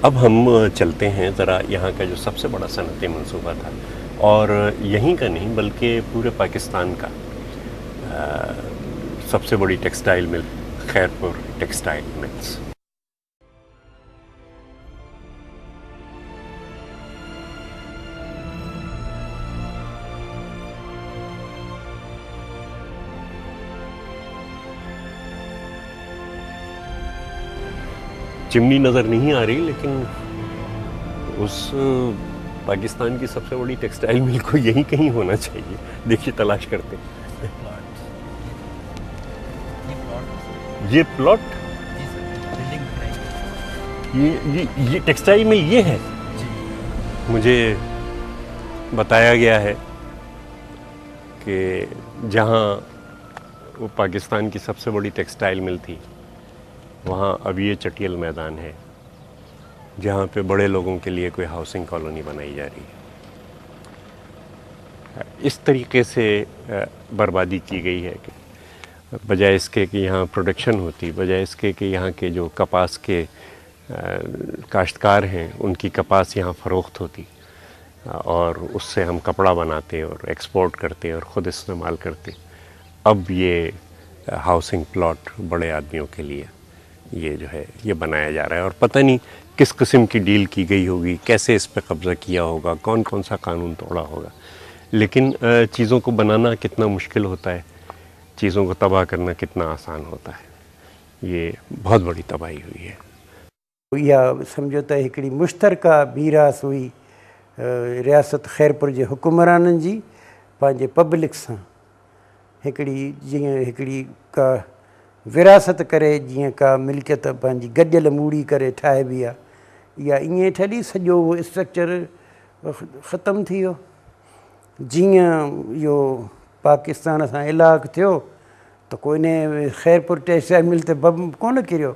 اب ہم چلتے ہیں ذرا یہاں کا جو سب سے بڑا صنعتی منصوبہ تھا، اور یہیں کا نہیں بلکہ پورے پاکستان کا سب سے بڑی textile mill, Khairpur textile mills. چمنی نظر نہیں آ رہی، لیکن اس پاکستان کی سب سے بڑی ٹیکسٹائل مل کو یہیں کہیں ہونا چاہیے۔ دیکھیے تلاش کرتے ہیں۔ یہ پلاٹ، یہ ٹیکسٹائل مل یہ ہے؟ مجھے بتایا گیا ہے کہ جہاں وہ پاکستان کی سب سے بڑی ٹیکسٹائل مل تھی، وہاں اب یہ چٹیل میدان ہے جہاں پہ بڑے لوگوں کے لیے کوئی ہاؤسنگ کالونی بنائی جا رہی ہے۔ اس طریقے سے بربادی کی گئی ہے کہ بجائے اس کے کہ یہاں پروڈکشن ہوتی، بجائے اس کے کہ یہاں کے جو کپاس کے کاشتکار ہیں ان کی کپاس یہاں فروخت ہوتی اور اس سے ہم کپڑا بناتے اور ایکسپورٹ کرتے اور خود استعمال کرتے، اب یہ ہاؤسنگ پلاٹ بڑے آدمیوں کے لیے یہ جو ہے یہ بنایا جا رہا ہے، اور پتہ نہیں کس قسم کی ڈیل کی گئی ہوگی، کیسے اس پہ قبضہ کیا ہوگا، کون کون سا قانون توڑا ہوگا، لیکن چیزوں کو بنانا کتنا مشکل ہوتا ہے، چیزوں کو تباہ کرنا کتنا آسان ہوتا ہے۔ یہ بہت بڑی تباہی ہوئی ہے۔ یا سمجھو تو ایکڑی مشترکہ میراث ہوئی ریاست خیرپور کے حکمرانن جی پانچے پبلک سے ایکڑی جیئں ایکڑی کا وراثت کرے، جیئں کا ملکیت پانچی گڈیل موڑی کرے ٹھائے بھی ہے، یا ایئں ٹھلی سجو وہ اسٹرکچر ختم تھی ہو۔ جیئں یہ پاکستان سے علاق تھو تو کوئی نے خیرپور ٹیکسٹائل مل تے بم کون کرو،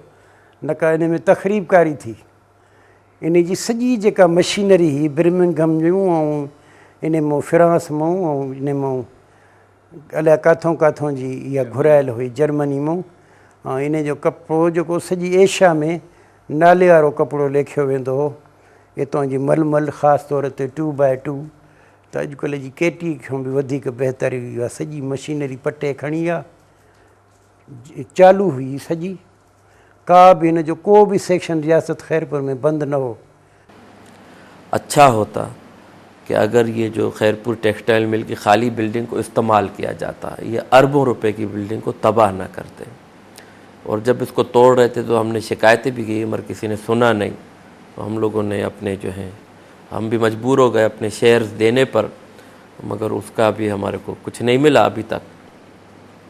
نہ کا ان میں تخریب کاری تھی۔ ان جی سجی جکا مشینری ہی برمنگھم جوں اور ان موں فرانس موں اور ان موں الہ کاتھوں کاتھوں جی یا گھرائل ہوئی جرمنی موں، ان جو کپڑو جو سجی ایشیا میں نالے وارو کپڑو لیکھو ویندو ہو، اتوں جی ململ خاص طور تے 2x2، تو اجکل جی کیٹی کھوں بھی ودھیک بہتر ہوئی ہے، سجی مشینری پٹے کھڑی آ چالو ہوئی سجی، کا بھی ان جو کو بھی سیکشن ریاست خیرپور میں بند نہ ہو۔ اچھا ہوتا کہ اگر یہ جو خیرپور ٹیکسٹائل مل کی خالی بلڈنگ کو استعمال کیا جاتا، یہ اربوں روپے کی بلڈنگ کو تباہ نہ کرتے، اور جب اس کو توڑ رہے تھے تو ہم نے شکایتیں بھی کی مگر کسی نے سنا نہیں، تو ہم لوگوں نے اپنے جو ہیں ہم بھی مجبور ہو گئے اپنے شیئرز دینے پر، مگر اس کا بھی ہمارے کو کچھ نہیں ملا ابھی تک۔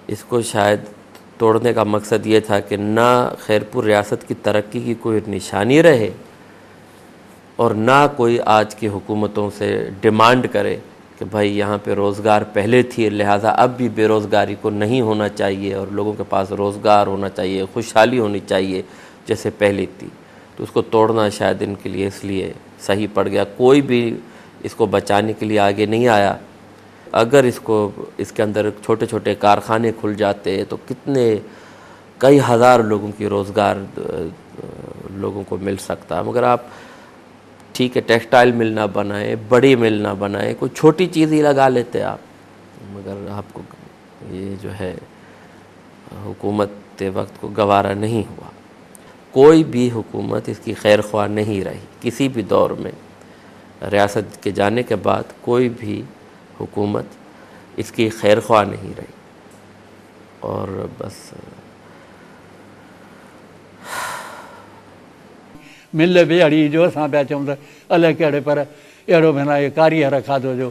اس کو شاید توڑنے کا مقصد یہ تھا کہ نہ خیرپور ریاست کی ترقی کی کوئی نشانی رہے، اور نہ کوئی آج کی حکومتوں سے ڈیمانڈ کرے کہ بھائی یہاں پہ روزگار پہلے تھی، لہٰذا اب بھی بے روزگاری کو نہیں ہونا چاہیے اور لوگوں کے پاس روزگار ہونا چاہیے، خوشحالی ہونی چاہیے جیسے پہلے تھی۔ تو اس کو توڑنا شاید ان کے لیے اس لیے صحیح پڑ گیا، کوئی بھی اس کو بچانے کے لیے آگے نہیں آیا۔ اگر اس کے اندر چھوٹے چھوٹے کارخانے کھل جاتے تو کتنے کئی ہزار لوگوں کی روزگار لوگوں کو مل سکتا، مگر آپ ٹھیک ہے ٹیکسٹائل مل نہ بنائیں، بڑی مل نہ بنائیں، کوئی چھوٹی چیز ہی لگا لیتے آپ، مگر آپ کو یہ جو ہے حکومت وقت کو گوارا نہیں ہوا۔ کوئی بھی حکومت اس کی خیر خواہ نہیں رہی کسی بھی دور میں، ریاست کے جانے کے بعد کوئی بھی حکومت اس کی خیر خواہ نہیں رہی، اور بس مل بھی ہڑی جو اساں پیا چوں الہ کہڑے پر اہڑو بھنا یہ کاریگر کھادو جو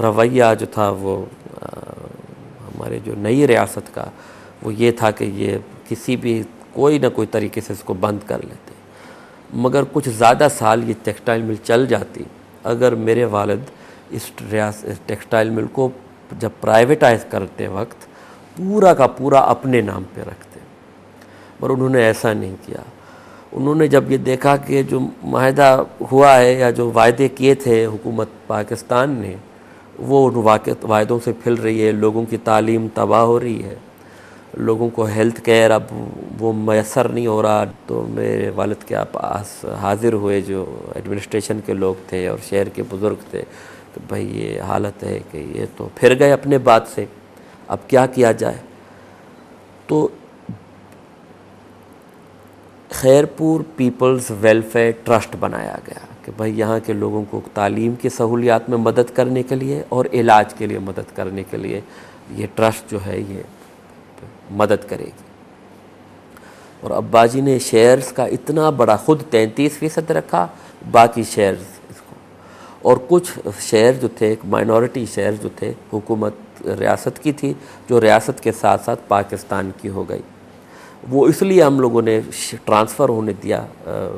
رویہ جو تھا وہ ہمارے جو نئی ریاست کا وہ یہ تھا کہ یہ کسی بھی کوئی نہ کوئی طریقے سے اس کو بند کر لیتے، مگر کچھ زیادہ سال یہ ٹیکسٹائل مل چل جاتی اگر میرے والد اس ٹیکسٹائل مل کو جب پرائیویٹائز کرتے وقت پورا کا پورا اپنے نام پہ رکھتے، پر انہوں نے ایسا نہیں کیا۔ انہوں نے جب یہ دیکھا کہ جو معاہدہ ہوا ہے یا جو وعدے کیے تھے حکومت پاکستان نے وہ ان وعدوں سے پھل رہی ہے، لوگوں کی تعلیم تباہ ہو رہی ہے، لوگوں کو ہیلتھ کیئر اب وہ میسر نہیں ہو رہا، تو میرے والد کے پاس حاضر ہوئے جو ایڈمنسٹریشن کے لوگ تھے اور شہر کے بزرگ تھے کہ بھائی یہ حالت ہے کہ یہ تو پھر گئے اپنے بات سے، اب کیا کیا جائے؟ تو خیرپور پیپلز ویلفیئر ٹرسٹ بنایا گیا کہ بھائی یہاں کے لوگوں کو تعلیم کی سہولیات میں مدد کرنے کے لیے اور علاج کے لیے مدد کرنے کے لیے یہ ٹرسٹ جو ہے یہ مدد کرے گی۔ اور ابا جی نے شیئرز کا اتنا بڑا خود 33% رکھا، باقی شیئرز اس کو، اور کچھ شیئر جو تھے ایک مائنورٹی شیئر جو تھے حکومت ریاست کی تھی جو ریاست کے ساتھ ساتھ پاکستان کی ہو گئی، وہ اس لیے ہم لوگوں نے ٹرانسفر ہونے دیا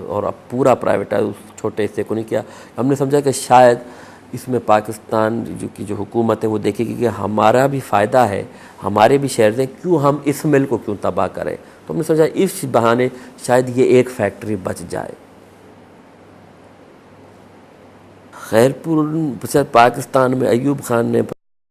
اور اب پورا پرائیویٹائز اس چھوٹے حصے کو نہیں کیا۔ ہم نے سمجھا کہ شاید اس میں پاکستان کی جو حکومت ہے وہ دیکھے گی کہ ہمارا بھی فائدہ ہے، ہمارے بھی شیئرز ہیں، کیوں ہم اس مل کو کیوں تباہ کریں؟ تو ہم نے سمجھا اس بہانے شاید یہ ایک فیکٹری بچ جائے۔ خیرپور پاکستان میں ایوب خان نے